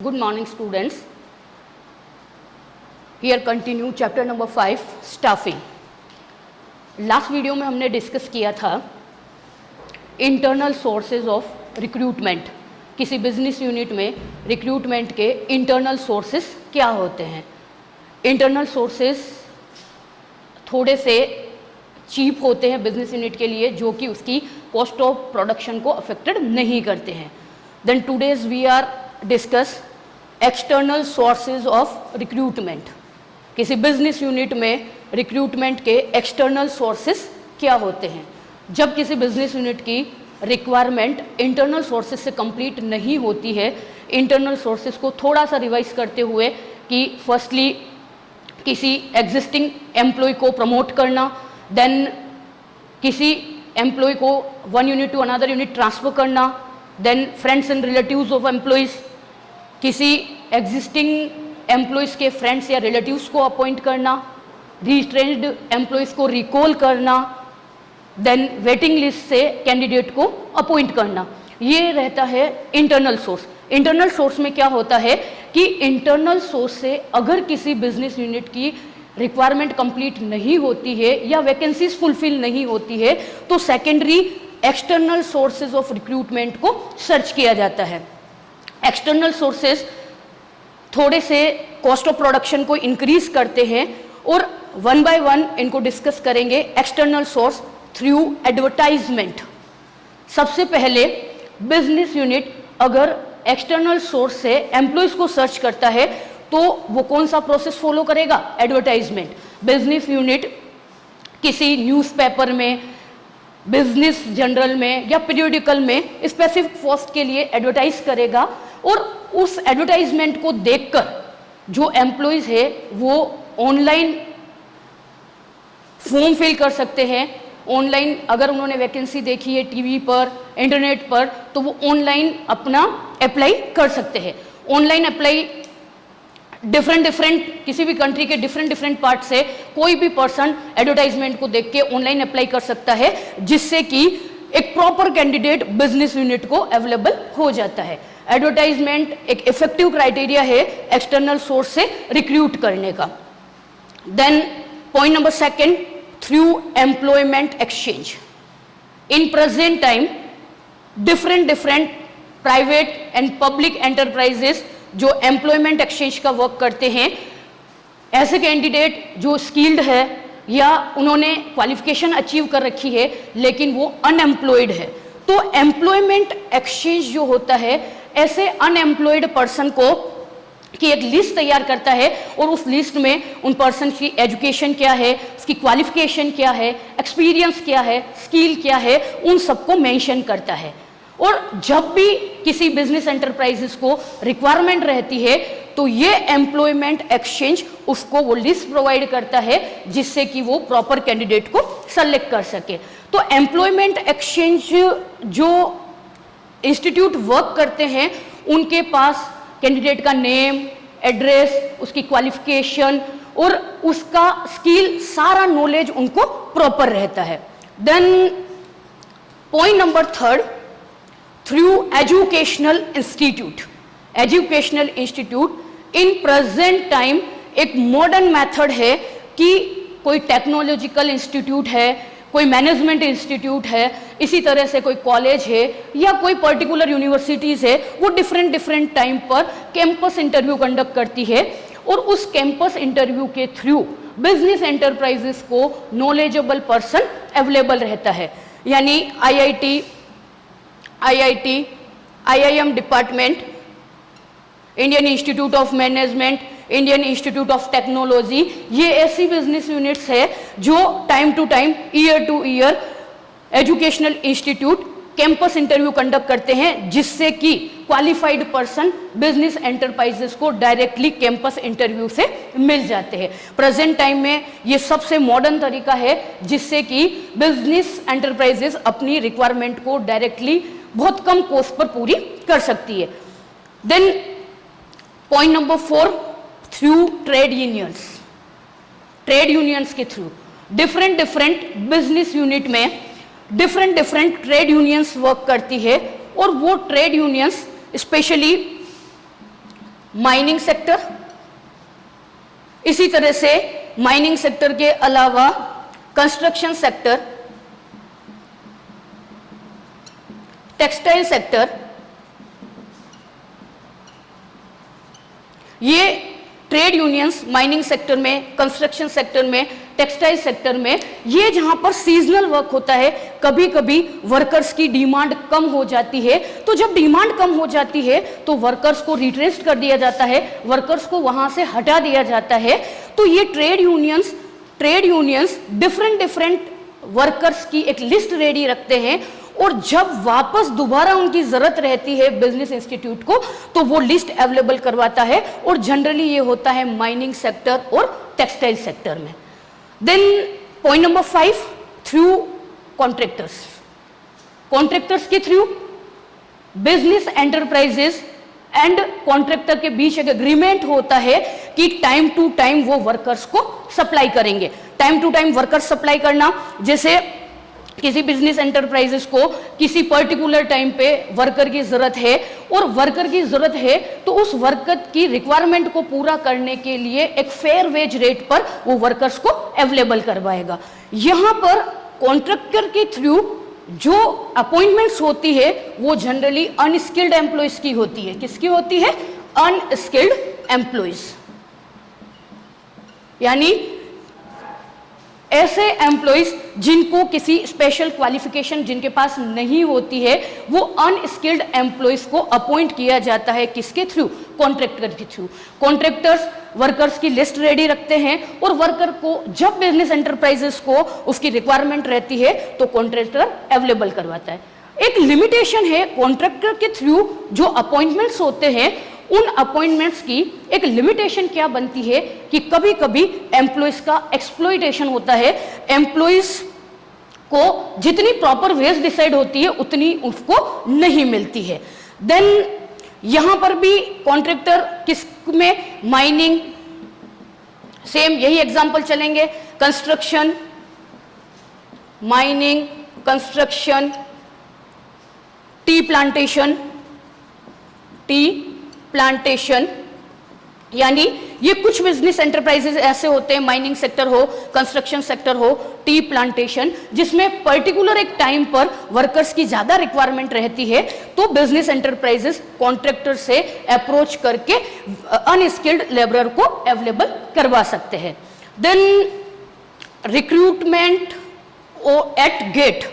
Good morning students. Here continue chapter number 5 staffing. Last video में हमने discuss किया था इंटरनल सोर्सेज ऑफ रिक्रूटमेंट. किसी बिजनेस यूनिट में रिक्रूटमेंट के इंटरनल सोर्सेज क्या होते हैं. इंटरनल सोर्सेज थोड़े से चीप होते हैं बिजनेस यूनिट के लिए, जो कि उसकी कॉस्ट ऑफ प्रोडक्शन को अफेक्टेड नहीं करते हैं. Then today's we are discuss external sources of recruitment. किसी बिजनेस यूनिट में रिक्रूटमेंट के एक्सटर्नल सोर्सेज क्या होते हैं. जब किसी बिजनेस यूनिट की रिक्वायरमेंट इंटरनल सोर्सेज से कंप्लीट नहीं होती है, इंटरनल सोर्सेज को थोड़ा सा रिवाइज करते हुए कि फर्स्टली किसी एग्जिस्टिंग एम्प्लॉय को प्रमोट करना, देन किसी एम्प्लॉय को one unit to another unit transfer करना, then friends and relatives of employees, किसी एग्जिस्टिंग एम्प्लॉयज़ के फ्रेंड्स या रिलेटिव्स को अपॉइंट करना, रिट्रेंच्ड एम्प्लॉयज़ को रिकॉल करना, देन वेटिंग लिस्ट से कैंडिडेट को अपॉइंट करना. ये रहता है इंटरनल सोर्स. इंटरनल सोर्स में क्या होता है कि इंटरनल सोर्स से अगर किसी बिजनेस यूनिट की रिक्वायरमेंट कंप्लीट नहीं होती है या वैकेंसीज फुलफिल नहीं होती है, तो secondary external sources of recruitment को सर्च किया जाता है. एक्सटर्नल सोर्सेज थोड़े से कॉस्ट ऑफ प्रोडक्शन को इंक्रीज करते हैं और वन बाय वन इनको डिस्कस करेंगे. External source through advertisement. सबसे पहले बिजनेस यूनिट अगर एक्सटर्नल सोर्स से एम्प्लॉयज को सर्च करता है तो वो कौन सा प्रोसेस फॉलो करेगा? एडवर्टाइजमेंट. बिजनेस यूनिट किसी न्यूज़पेपर में, बिजनेस जर्नल में या पीरियोडिकल में स्पेसिफिक पोस्ट के लिए एडवर्टाइज करेगा और उस एडवर्टाइजमेंट को देखकर जो एम्प्लॉयज है वो ऑनलाइन फॉर्म फिल कर सकते हैं. ऑनलाइन अगर उन्होंने वैकेंसी देखी है टीवी पर, इंटरनेट पर, तो वो ऑनलाइन अपना अप्लाई कर सकते हैं. ऑनलाइन अप्लाई डिफरेंट किसी भी कंट्री के डिफरेंट पार्ट से कोई भी पर्सन एडवर्टाइजमेंट को देख के ऑनलाइन अप्लाई कर सकता है, जिससे कि एक प्रॉपर कैंडिडेट बिजनेस यूनिट को अवेलेबल हो जाता है. एडवर्टाइजमेंट एक इफेक्टिव क्राइटेरिया है एक्सटर्नल सोर्स से रिक्रूट करने का. Then point number second, through employment exchange. In present time different private and public enterprises जो एम्प्लॉयमेंट एक्सचेंज का वर्क करते हैं, ऐसे कैंडिडेट जो स्किल्ड है या उन्होंने क्वालिफिकेशन अचीव कर रखी है लेकिन वो अनएम्प्लॉयड है, तो एम्प्लॉयमेंट एक्सचेंज जो होता है ऐसे अनएम्प्लॉयड पर्सन को की एक लिस्ट तैयार करता है और उस लिस्ट में उन पर्सन की एजुकेशन क्या है, उसकी क्वालिफिकेशन क्या है, एक्सपीरियंस क्या है, स्किल क्या है, उन सबको मेंशन करता है. और जब भी किसी बिजनेस एंटरप्राइजेस को रिक्वायरमेंट रहती है तो ये एम्प्लॉयमेंट एक्सचेंज उसको वो लिस्ट प्रोवाइड करता है जिससे कि वो प्रॉपर कैंडिडेट को सेलेक्ट कर सके. तो एम्प्लॉयमेंट एक्सचेंज जो इंस्टीट्यूट वर्क करते हैं उनके पास कैंडिडेट का नेम, एड्रेस, उसकी क्वालिफिकेशन और उसका स्किल, सारा नॉलेज उनको प्रॉपर रहता है. Then point number third, through educational institute. Educational institute in present time एक मॉडर्न मेथड है कि कोई टेक्नोलॉजिकल इंस्टीट्यूट है, कोई मैनेजमेंट इंस्टीट्यूट है, इसी तरह से कोई कॉलेज है या कोई पर्टिकुलर यूनिवर्सिटीज है, वो डिफरेंट टाइम पर कैंपस इंटरव्यू कंडक्ट करती है और उस कैंपस इंटरव्यू के थ्रू बिजनेस एंटरप्राइजेस को नॉलेजेबल पर्सन अवेलेबल रहता है. यानी IIT, IIM department, Indian Institute of Management, Indian Institute of Technology, ये ऐसी बिजनेस यूनिट्स है जो time to time, year to year educational institute campus interview conduct करते हैं जिससे कि क्वालिफाइड पर्सन बिजनेस एंटरप्राइजेस को डायरेक्टली कैंपस इंटरव्यू से मिल जाते हैं. प्रेजेंट टाइम में ये सबसे मॉडर्न तरीका है जिससे कि बिजनेस एंटरप्राइजेस अपनी रिक्वायरमेंट को डायरेक्टली बहुत कम कॉस्ट पर पूरी कर सकती है. Then point number 4, through trade unions. Trade unions के थ्रू डिफरेंट बिजनेस यूनिट में डिफरेंट ट्रेड यूनियंस वर्क करती है और वो trade unions specially mining sector, इसी तरह से माइनिंग सेक्टर के अलावा कंस्ट्रक्शन सेक्टर, टेक्सटाइल सेक्टर, ये ट्रेड यूनियंस माइनिंग सेक्टर में, कंस्ट्रक्शन सेक्टर में, टेक्सटाइल सेक्टर में, ये जहां पर सीजनल वर्क होता है, कभी कभी वर्कर्स की डिमांड कम हो जाती है, तो जब डिमांड कम हो जाती है तो वर्कर्स को रिट्रेस्ट कर दिया जाता है, वर्कर्स को वहां से हटा दिया जाता है। तो ये ट्रेड यूनियंस डिफरेंट वर्कर्स की एक लिस्ट रेडी रखते हैं, और जब वापस दोबारा उनकी जरूरत रहती है बिजनेस इंस्टीट्यूट को, तो वो लिस्ट अवेलेबल करवाता है, और जनरली ये होता है माइनिंग सेक्टर और टेक्सटाइल सेक्टर में। Then point number 5, through contractors. Contractors के through business enterprises and contractor के बीच एक एग्रीमेंट होता है कि टाइम टू टाइम वो वर्कर्स को सप्लाई करेंगे। Time to time workers supply करना, जैसे किसी बिजनेस एंटरप्राइजेस को किसी पर्टिकुलर टाइम पे वर्कर की जरूरत है, और वर्कर की जरूरत है तो उस वर्कर की रिक्वायरमेंट को पूरा करने के लिए एक फेयर वेज रेट पर वो वर्कर्स को अवेलेबल करवाएगा। यहां पर कॉन्ट्रैक्टर के थ्रू जो अपॉइंटमेंट्स होती है वो जनरली अनस्किल्ड एम्प्लॉयज की होती है। किसकी होती है? अनस्किल्ड एम्प्लॉयज, यानी ऐसे एम्प्लॉयज जिनको किसी स्पेशल क्वालिफिकेशन जिनके पास नहीं होती है, वो अनस्किल्ड एम्प्लॉयज को अपॉइंट किया जाता है। किसके थ्रू? कॉन्ट्रैक्टर के थ्रू। कॉन्ट्रैक्टर्स वर्कर्स की लिस्ट रेडी रखते हैं, और वर्कर को जब बिजनेस एंटरप्राइजेस को उसकी रिक्वायरमेंट रहती है तो कॉन्ट्रैक्टर अवेलेबल करवाता है। एक लिमिटेशन है कॉन्ट्रैक्टर के थ्रू जो अपॉइंटमेंट्स होते हैं, उन अपॉइंटमेंट्स की एक लिमिटेशन क्या बनती है कि कभी कभी एम्प्लॉयज का एक्सप्लॉइटेशन होता है। एम्प्लॉयज को जितनी प्रॉपर वेज डिसाइड होती है उतनी उसको नहीं मिलती है। देन यहां पर भी कॉन्ट्रैक्टर किस में? माइनिंग, सेम यही एग्जांपल चलेंगे। Construction, mining, construction, tea plantation, यानी ये कुछ बिजनेस एंटरप्राइजेस ऐसे होते हैं, माइनिंग सेक्टर हो, कंस्ट्रक्शन सेक्टर हो, टी प्लांटेशन, जिसमें पर्टिकुलर एक टाइम पर वर्कर्स की ज्यादा रिक्वायरमेंट रहती है, तो बिजनेस एंटरप्राइजेस कॉन्ट्रैक्टर से अप्रोच करके अनस्किल्ड लेबरर को अवेलेबल करवा सकते हैं। देन रिक्रूटमेंट एट गेट,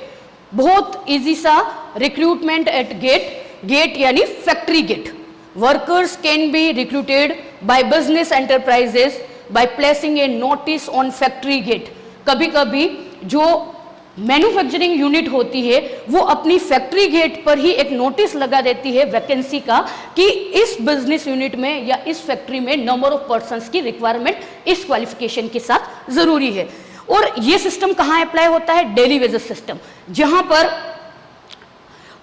बहुत इजी सा रिक्रूटमेंट एट गेट यानी factory gate. Workers can be recruited by business enterprises by placing a notice on factory gate. कभी कभी जो मैन्युफैक्चरिंग यूनिट होती है वो अपनी फैक्ट्री गेट पर ही एक नोटिस लगा देती है वैकेंसी का कि इस बिजनेस यूनिट में या इस फैक्ट्री में नंबर ऑफ पर्संस की रिक्वायरमेंट इस क्वालिफिकेशन के साथ जरूरी है। और ये सिस्टम कहाँ अप्लाई होता है? डेली वेजेस सिस्टम, जहां पर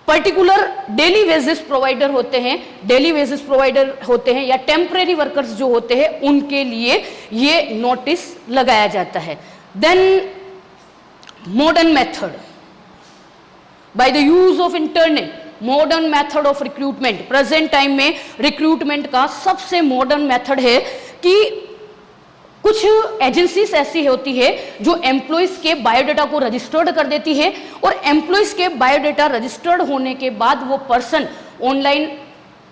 पर्टिकुलर डेली वेजेस प्रोवाइडर होते हैं या टेम्परेरी वर्कर्स जो होते हैं उनके लिए ये नोटिस लगाया जाता है। Then modern method, by the use of internet, modern method of recruitment. Present time में रिक्रूटमेंट का सबसे मॉडर्न मेथड है कि कुछ एजेंसीज ऐसी होती है जो एम्प्लॉयज के बायोडाटा को रजिस्टर्ड कर देती है, और एम्प्लॉयज के बायोडाटा रजिस्टर्ड होने के बाद वो पर्सन ऑनलाइन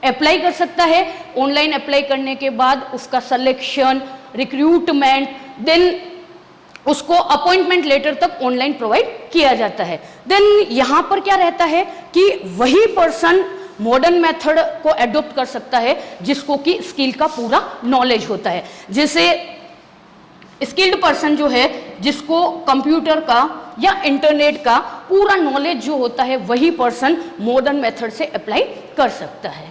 अप्लाई कर सकता है। ऑनलाइन अप्लाई करने के बाद उसका सिलेक्शन, रिक्रूटमेंट, देन उसको अपॉइंटमेंट लेटर तक ऑनलाइन प्रोवाइड किया जाता है। देन यहां पर क्या रहता है कि वही पर्सन मॉडर्न मेथड को एडॉप्ट कर सकता है जिसको कि स्किल का पूरा नॉलेज होता है। जैसे स्किल्ड पर्सन जो है जिसको कंप्यूटर का या इंटरनेट का पूरा नॉलेज जो होता है, वही पर्सन मॉडर्न मेथड से अप्लाई कर सकता है।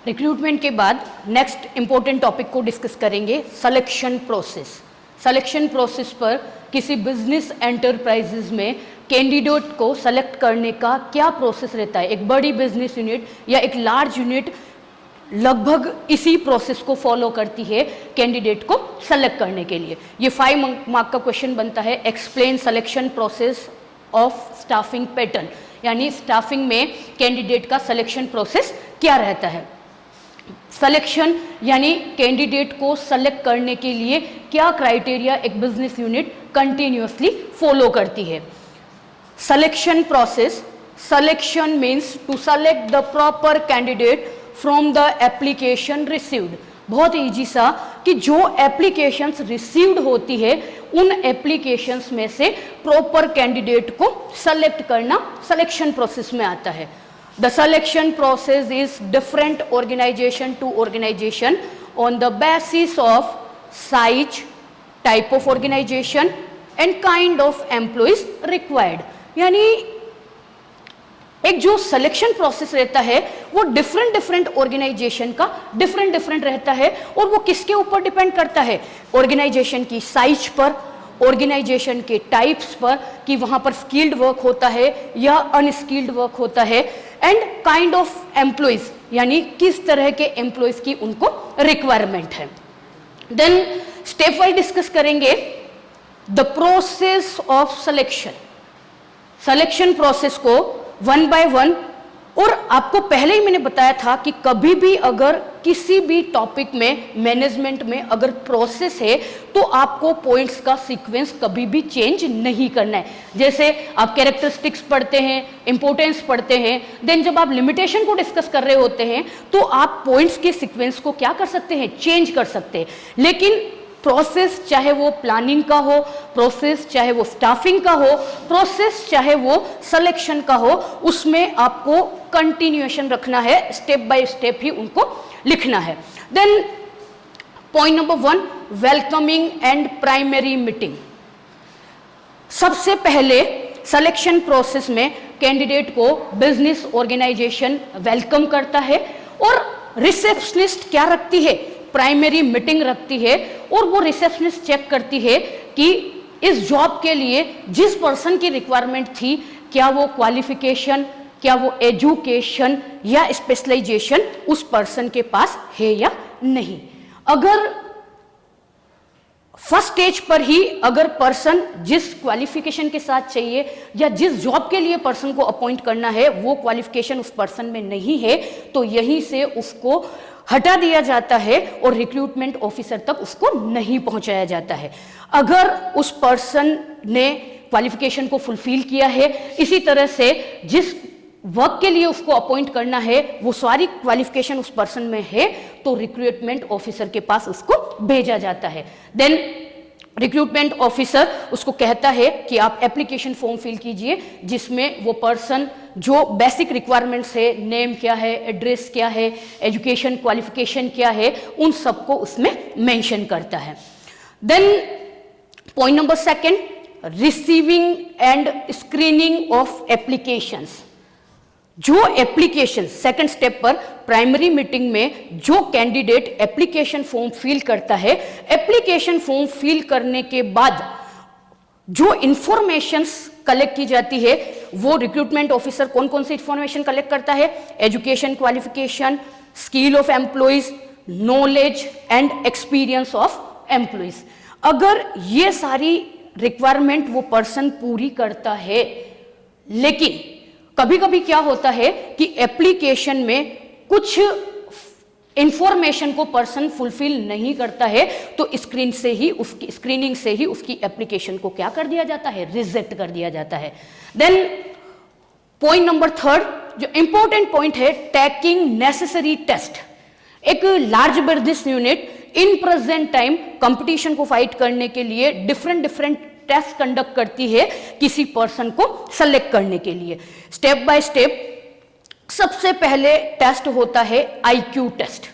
रिक्रूटमेंट के बाद नेक्स्ट इंपॉर्टेंट टॉपिक को डिस्कस करेंगे, सिलेक्शन प्रोसेस। सिलेक्शन प्रोसेस पर किसी बिजनेस एंटरप्राइजेज में कैंडिडेट को सेलेक्ट करने का क्या प्रोसेस रहता है। एक बड़ी बिजनेस यूनिट या एक लार्ज यूनिट लगभग इसी प्रोसेस को फॉलो करती है कैंडिडेट को सेलेक्ट करने के लिए। ये 5 मार्क का क्वेश्चन बनता है। Explain selection process of staffing pattern, यानी स्टाफिंग में कैंडिडेट का सिलेक्शन प्रोसेस क्या रहता है। सिलेक्शन यानी कैंडिडेट को सेलेक्ट करने के लिए क्या क्राइटेरिया एक बिजनेस यूनिट कंटिन्यूअसली फॉलो करती है। Selection process, selection means to select the proper candidate from the application received. बहुत ईजी सा कि जो एप्लीकेशंस रिसीव्ड होती है उन एप्लीकेशंस में से प्रॉपर कैंडिडेट को सेलेक्ट करना सिलेक्शन प्रोसेस में आता है। The selection process is different organization to organization on the basis of size, type of organization and kind of employees required। यानी एक जो सिलेक्शन प्रोसेस रहता है वो डिफरेंट ऑर्गेनाइजेशन का डिफरेंट रहता है और वो किसके ऊपर डिपेंड करता है, ऑर्गेनाइजेशन की साइज पर, ऑर्गेनाइजेशन के टाइप्स पर कि वहां पर स्किल्ड वर्क होता है या अनस्किल्ड वर्क होता है, एंड काइंड ऑफ एम्प्लॉइज यानी किस तरह के एम्प्लॉइज की उनको रिक्वायरमेंट है। देन स्टेप वाइज डिस्कस करेंगे the process of selection. Selection process को वन बाय वन, और आपको पहले ही मैंने बताया था कि कभी भी अगर किसी भी टॉपिक में मैनेजमेंट में अगर प्रोसेस है तो आपको पॉइंट्स का सीक्वेंस कभी भी चेंज नहीं करना है। जैसे आप कैरेक्टरिस्टिक्स पढ़ते हैं, इंपॉर्टेंस पढ़ते हैं, देन जब आप लिमिटेशन को डिस्कस कर रहे होते हैं तो आप पॉइंट्स के सीक्वेंस को क्या कर सकते हैं, चेंज कर सकते हैं। लेकिन प्रोसेस चाहे वो प्लानिंग का हो, प्रोसेस चाहे वो स्टाफिंग का हो, प्रोसेस चाहे वो सिलेक्शन का हो, उसमें आपको कंटिन्यूएशन रखना है, स्टेप बाय स्टेप ही उनको लिखना है। Then point number 1, welcoming and primary meeting. सबसे पहले सिलेक्शन प्रोसेस में कैंडिडेट को बिजनेस ऑर्गेनाइजेशन वेलकम करता है और रिसेप्शनिस्ट क्या रखती है, प्राइमरी मीटिंग रखती है और वो रिसेप्शनिस्ट चेक करती है कि इस जॉब के लिए जिस पर्सन की रिक्वायरमेंट थी क्या वो क्वालिफिकेशन, क्या वो एजुकेशन या स्पेशलाइजेशन उस पर्सन के पास है या नहीं। अगर फर्स्ट स्टेज पर ही अगर पर्सन जिस क्वालिफिकेशन के साथ चाहिए या जिस जॉब के लिए पर्सन को अपॉइंट करना है वो क्वालिफिकेशन उस पर्सन में नहीं है तो यहीं से उसको हटा दिया जाता है और रिक्रूटमेंट ऑफिसर तक उसको नहीं पहुंचाया जाता है। अगर उस पर्सन ने क्वालिफिकेशन को फुलफिल किया है, इसी तरह से जिस वर्क के लिए उसको अपॉइंट करना है वो सारी क्वालिफिकेशन उस पर्सन में है तो रिक्रूटमेंट ऑफिसर के पास उसको भेजा जाता है। देन रिक्रूटमेंट ऑफिसर उसको कहता है कि आप एप्लीकेशन फॉर्म फिल कीजिए जिसमें वो पर्सन जो बेसिक रिक्वायरमेंट्स है, नेम क्या है, एड्रेस क्या है, एजुकेशन क्वालिफिकेशन क्या है, उन सबको उसमें मेंशन करता है। Then point number 2, receiving and screening of applications. जो एप्लीकेशन सेकंड स्टेप पर प्राइमरी मीटिंग में जो कैंडिडेट एप्लीकेशन फॉर्म फिल करता है, एप्लीकेशन फॉर्म फिल करने के बाद जो इंफॉर्मेशंस कलेक्ट की जाती है वो रिक्रूटमेंट ऑफिसर कौन कौन सी इंफॉर्मेशन कलेक्ट करता है, education qualification, skill of employees, knowledge and experience of employees. अगर ये सारी रिक्वायरमेंट वो पर्सन पूरी करता है, लेकिन कभी कभी क्या होता है कि एप्लीकेशन में कुछ इंफॉर्मेशन को पर्सन फुलफिल नहीं करता है तो स्क्रीनिंग से ही उसकी एप्लीकेशन को क्या कर दिया जाता है, रिजेक्ट कर दिया जाता है। देन पॉइंट नंबर 3 जो इंपॉर्टेंट पॉइंट है, टेकिंग नेसेसरी टेस्ट। एक large business unit in present time competition को फाइट करने के लिए डिफरेंट टेस्ट कंडक्ट करती है किसी पर्सन को सेलेक्ट करने के लिए। स्टेप बाय स्टेप सबसे पहले टेस्ट होता है आईक्यू टेस्ट।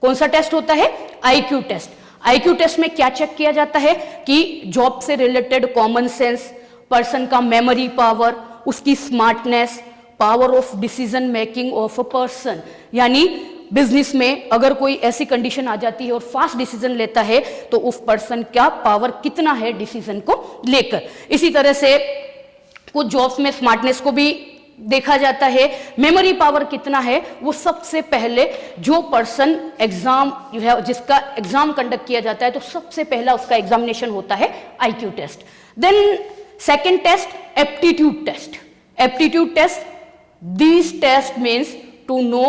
कौन सा टेस्ट होता है, आईक्यू टेस्ट। आईक्यू टेस्ट में क्या चेक किया जाता है कि जॉब से रिलेटेड कॉमन सेंस, पर्सन का मेमोरी पावर, उसकी smartness, power of decision making of a person. यानी बिजनेस में अगर कोई ऐसी कंडीशन आ जाती है और फास्ट डिसीजन लेता है तो उस पर्सन का पावर कितना है डिसीजन को लेकर। इसी तरह से कुछ जॉब्स में स्मार्टनेस को भी देखा जाता है, मेमोरी पावर कितना है। वो सबसे पहले जो पर्सन एग्जाम जिसका एग्जाम कंडक्ट किया जाता है तो सबसे पहला उसका एग्जामिनेशन होता है IQ test. Then second test, aptitude test. Aptitude test, this test means to know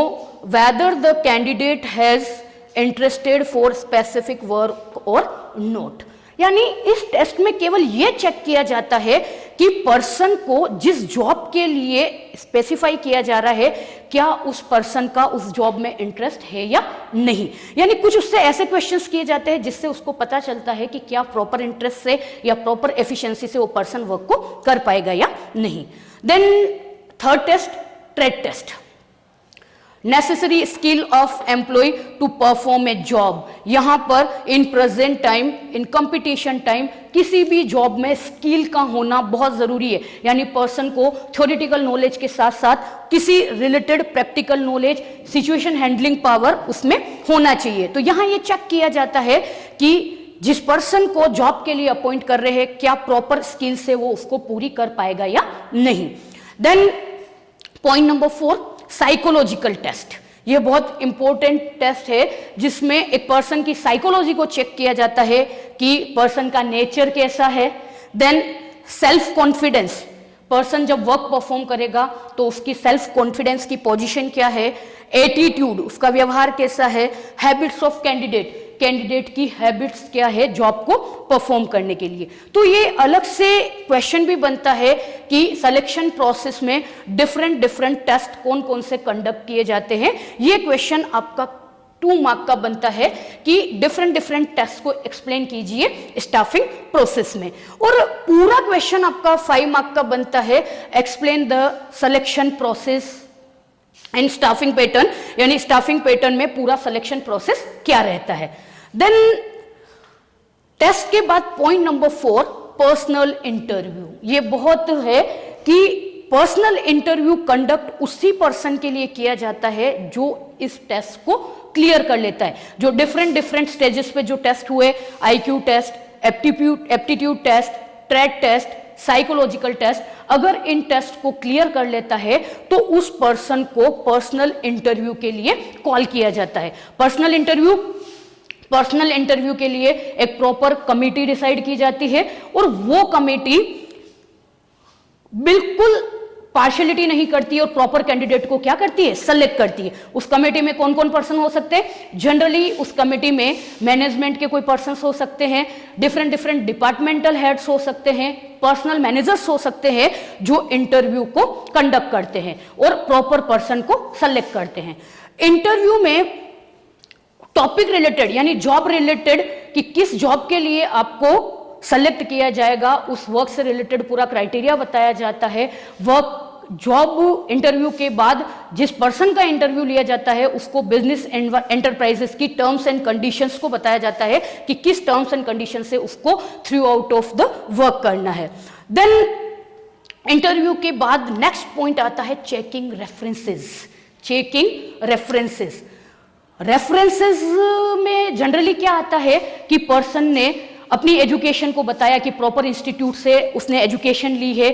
whether the candidate has interested for specific work or not। यानी इस टेस्ट में केवल ये चेक किया जाता है कि पर्सन को जिस जॉब के लिए स्पेसिफाई किया जा रहा है क्या उस पर्सन का उस जॉब में इंटरेस्ट है या नहीं। यानी कुछ उससे ऐसे क्वेश्चंस किए जाते हैं जिससे उसको पता चलता है कि क्या प्रॉपर इंटरेस्ट से या प्रॉपर एफिशिएंसी से वो पर्सन वर्क को कर पाएगा या नहीं। Then third test, trade test, necessary skill of employ to perform a job. यहां पर in present time, in competition time किसी भी जॉब में स्किल का होना बहुत जरूरी है। यानी पर्सन को थ्योरेटिकल नॉलेज के साथ साथ किसी related practical knowledge, situation handling power उसमें होना चाहिए। तो यहां ये चेक किया जाता है कि जिस पर्सन को जॉब के लिए अपॉइंट कर रहे हैं क्या प्रॉपर स्किल से वो उसको पूरी कर पाएगा या नहीं। Then point number 4, psychological test. ये बहुत इंपॉर्टेंट टेस्ट है जिसमें एक पर्सन की साइकोलॉजी को चेक किया जाता है कि पर्सन का नेचर कैसा है। देन सेल्फ कॉन्फिडेंस, पर्सन जब वर्क परफॉर्म करेगा तो उसकी सेल्फ कॉन्फिडेंस की पोजीशन क्या है। एटीट्यूड, उसका व्यवहार कैसा है। हैबिट्स ऑफ कैंडिडेट, कैंडिडेट की हैबिट्स क्या है जॉब को परफॉर्म करने के लिए। तो ये अलग से क्वेश्चन भी बनता है कि सिलेक्शन प्रोसेस में डिफरेंट टेस्ट कौन कौन से कंडक्ट किए जाते हैं। ये क्वेश्चन आपका 2 मार्क का बनता है कि डिफरेंट टेस्ट को एक्सप्लेन कीजिए स्टाफिंग प्रोसेस में। और पूरा क्वेश्चन आपका 5 मार्क का बनता है, explain the selection process and staffing pattern. यानी स्टाफिंग पैटर्न में पूरा सिलेक्शन प्रोसेस क्या रहता है। देन टेस्ट के बाद पॉइंट नंबर 4, पर्सनल इंटरव्यू। ये बहुत है कि पर्सनल इंटरव्यू कंडक्ट उसी पर्सन के लिए किया जाता है जो इस टेस्ट को क्लियर कर लेता है। जो डिफरेंट स्टेजेस पे जो टेस्ट हुए, IQ test, aptitude test, trade test, psychological test, अगर इन टेस्ट को क्लियर कर लेता है तो उस पर्सन को पर्सनल इंटरव्यू के लिए कॉल किया जाता है। पर्सनल इंटरव्यू के लिए एक प्रॉपर कमेटी डिसाइड की जाती है और वो कमेटी बिल्कुल पार्शियलिटी नहीं करती और प्रॉपर कैंडिडेट को क्या करती है, सेलेक्ट करती है। उस कमेटी में कौन कौन पर्सन हो सकते हैं। जनरली उस कमेटी में मैनेजमेंट के कोई पर्सन हो सकते हैं, डिफरेंट डिपार्टमेंटल हेड्स हो सकते हैं, पर्सनल मैनेजर्स हो सकते हैं जो इंटरव्यू को कंडक्ट करते हैं और प्रॉपर पर्सन को सेलेक्ट करते हैं। इंटरव्यू में टॉपिक रिलेटेड यानी जॉब रिलेटेड कि किस जॉब के लिए आपको सेलेक्ट किया जाएगा, उस वर्क से रिलेटेड पूरा क्राइटेरिया बताया जाता है। वर्क जॉब इंटरव्यू के बाद जिस पर्सन का इंटरव्यू लिया जाता है उसको बिजनेस एंटरप्राइजेस की टर्म्स एंड कंडीशंस को बताया जाता है कि किस टर्म्स एंड कंडीशन से उसको through out of the work करना है। देन इंटरव्यू के बाद नेक्स्ट पॉइंट आता है चेकिंग रेफरेंसेस। रेफरेंसेस में जनरली क्या आता है कि पर्सन ने अपनी एजुकेशन को बताया कि प्रॉपर इंस्टीट्यूट से उसने एजुकेशन ली है,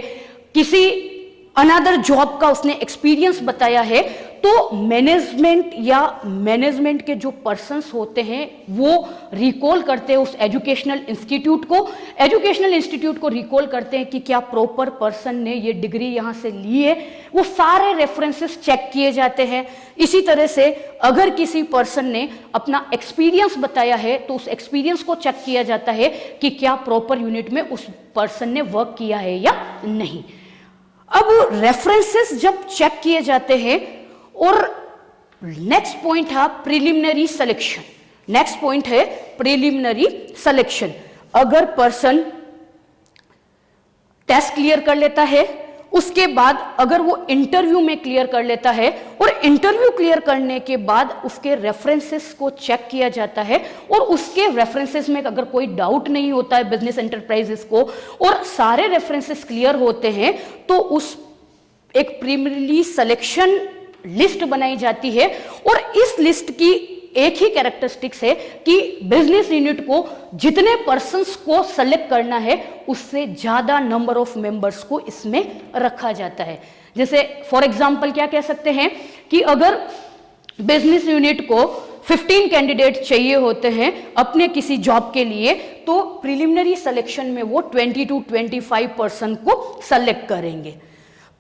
किसी अनदर जॉब का उसने एक्सपीरियंस बताया है, तो मैनेजमेंट के जो पर्सन्स होते हैं वो रिकॉल करते हैं उस एजुकेशनल इंस्टीट्यूट को रिकॉल करते हैं कि क्या प्रॉपर पर्सन ने ये डिग्री यहाँ से ली है। वो सारे रेफरेंसेस चेक किए जाते हैं। इसी तरह से अगर किसी पर्सन ने अपना एक्सपीरियंस बताया है तो उस एक्सपीरियंस को चेक किया जाता है कि क्या प्रॉपर यूनिट में उस पर्सन ने वर्क किया है या नहीं। अब रेफरेंसेस जब चेक किए जाते हैं और नेक्स्ट पॉइंट है प्रिलिमिनरी सिलेक्शन। अगर पर्सन टेस्ट क्लियर कर लेता है, उसके बाद अगर वो इंटरव्यू में क्लियर कर लेता है और इंटरव्यू क्लियर करने के बाद उसके रेफरेंसेस को चेक किया जाता है और उसके रेफरेंसेस में अगर कोई डाउट नहीं होता है बिजनेस एंटरप्राइजेस को और सारे रेफरेंसेस क्लियर होते हैं तो उस एक प्रीलिमिनरी सिलेक्शन लिस्ट बनाई जाती है। और इस लिस्ट की एक ही कैरेक्टरिस्टिक्स है कि बिजनेस यूनिट को जितने पर्संस को सेलेक्ट करना है उससे ज्यादा नंबर ऑफ मेंबर्स को इसमें रखा जाता है। जैसे फॉर एग्जांपल क्या कह सकते हैं कि अगर बिजनेस यूनिट को 15 कैंडिडेट चाहिए होते हैं अपने किसी जॉब के लिए, तो प्रीलिमिनरी सिलेक्शन में वो 20 to 25 पर्सन को सेलेक्ट करेंगे।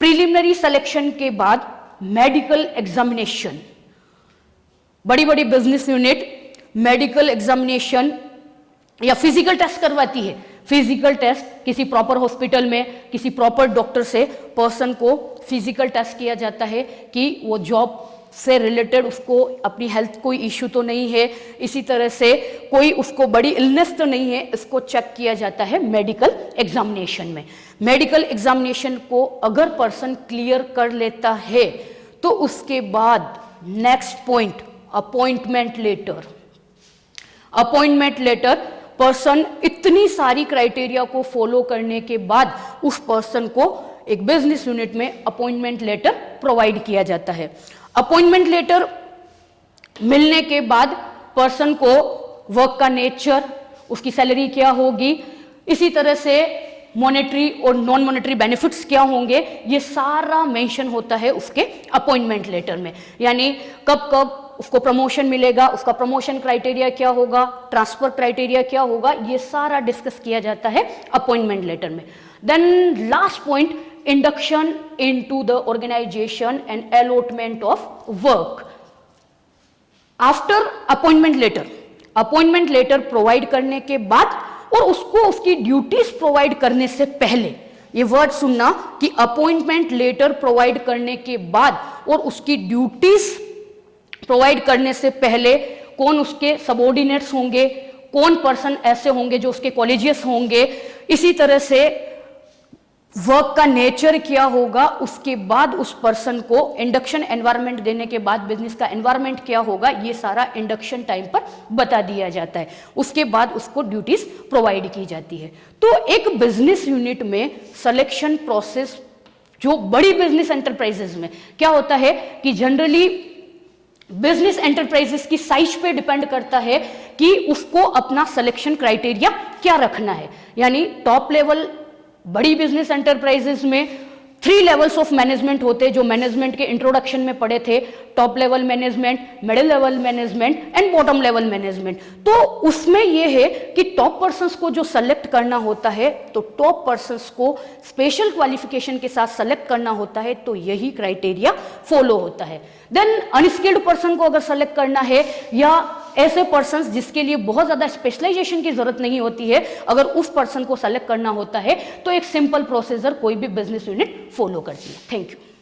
प्रीलिमिनरी सिलेक्शन के बाद मेडिकल एग्जामिनेशन, बड़ी बड़ी बिजनेस यूनिट मेडिकल एग्जामिनेशन या फिजिकल टेस्ट करवाती है। फिजिकल टेस्ट किसी प्रॉपर हॉस्पिटल में किसी प्रॉपर डॉक्टर से पर्सन को फिजिकल टेस्ट किया जाता है कि वो जॉब से रिलेटेड उसको अपनी हेल्थ कोई इश्यू तो नहीं है, इसी तरह से कोई उसको बड़ी इलनेस तो नहीं है, इसको चेक किया जाता है मेडिकल एग्जामिनेशन में। मेडिकल एग्जामिनेशन को अगर पर्सन क्लियर कर लेता है तो उसके बाद next point appointment letter. Appointment letter person इतनी सारी क्राइटेरिया को फॉलो करने के बाद उस पर्सन को एक बिजनेस यूनिट में अपॉइंटमेंट लेटर प्रोवाइड किया जाता है। अपॉइंटमेंट लेटर मिलने के बाद पर्सन को वर्क का नेचर, उसकी सैलरी क्या होगी, इसी तरह से मॉनेटरी और नॉन मॉनेटरी बेनिफिट्स क्या होंगे, ये सारा मेंशन होता है उसके अपॉइंटमेंट लेटर में। यानी कब कब उसको प्रमोशन मिलेगा, उसका प्रमोशन क्राइटेरिया क्या होगा, ट्रांसफर क्राइटेरिया क्या होगा, ये सारा डिस्कस किया जाता है अपॉइंटमेंट लेटर में। Then last point, induction into the organisation and allotment of work. After appointment letter provide करने के बाद और उसको उसकी ड्यूटीज प्रोवाइड करने से पहले, ये वर्ड सुनना कि अपॉइंटमेंट लेटर प्रोवाइड करने के बाद और उसकी ड्यूटीज प्रोवाइड करने से पहले कौन उसके सबऑर्डिनेट्स होंगे, कौन पर्सन ऐसे होंगे जो उसके कॉलेजियस होंगे, इसी तरह से वर्क का नेचर क्या होगा, उसके बाद उस पर्सन को इंडक्शन एनवायरनमेंट देने के बाद बिजनेस का एनवायरनमेंट क्या होगा, ये सारा इंडक्शन टाइम पर बता दिया जाता है। उसके बाद उसको ड्यूटीज प्रोवाइड की जाती है। तो एक बिजनेस यूनिट में सिलेक्शन प्रोसेस जो बड़ी बिजनेस एंटरप्राइजेस में क्या होता है कि जनरली बिजनेस एंटरप्राइजेस की साइज पे डिपेंड करता है कि उसको अपना सिलेक्शन क्राइटेरिया क्या रखना है। यानी टॉप लेवल बड़ी बिजनेस एंटरप्राइजेस में 3 लेवल्स ऑफ मैनेजमेंट होते हैं जो मैनेजमेंट के इंट्रोडक्शन में पढ़े थे, top level management, middle level management and bottom level management. तो उसमें यह है कि टॉप पर्संस को जो सेलेक्ट करना होता है तो टॉप पर्संस को स्पेशल क्वालिफिकेशन के साथ सेलेक्ट करना होता है, तो यही क्राइटेरिया फॉलो होता है। देन अनस्किल्ड पर्सन को अगर सेलेक्ट करना है या ऐसे पर्सन्स जिसके लिए बहुत ज्यादा स्पेशलाइजेशन की जरूरत नहीं होती है, अगर उस पर्सन को सेलेक्ट करना होता है तो एक सिंपल प्रोसीजर कोई भी बिजनेस यूनिट फॉलो करती है। Thank you.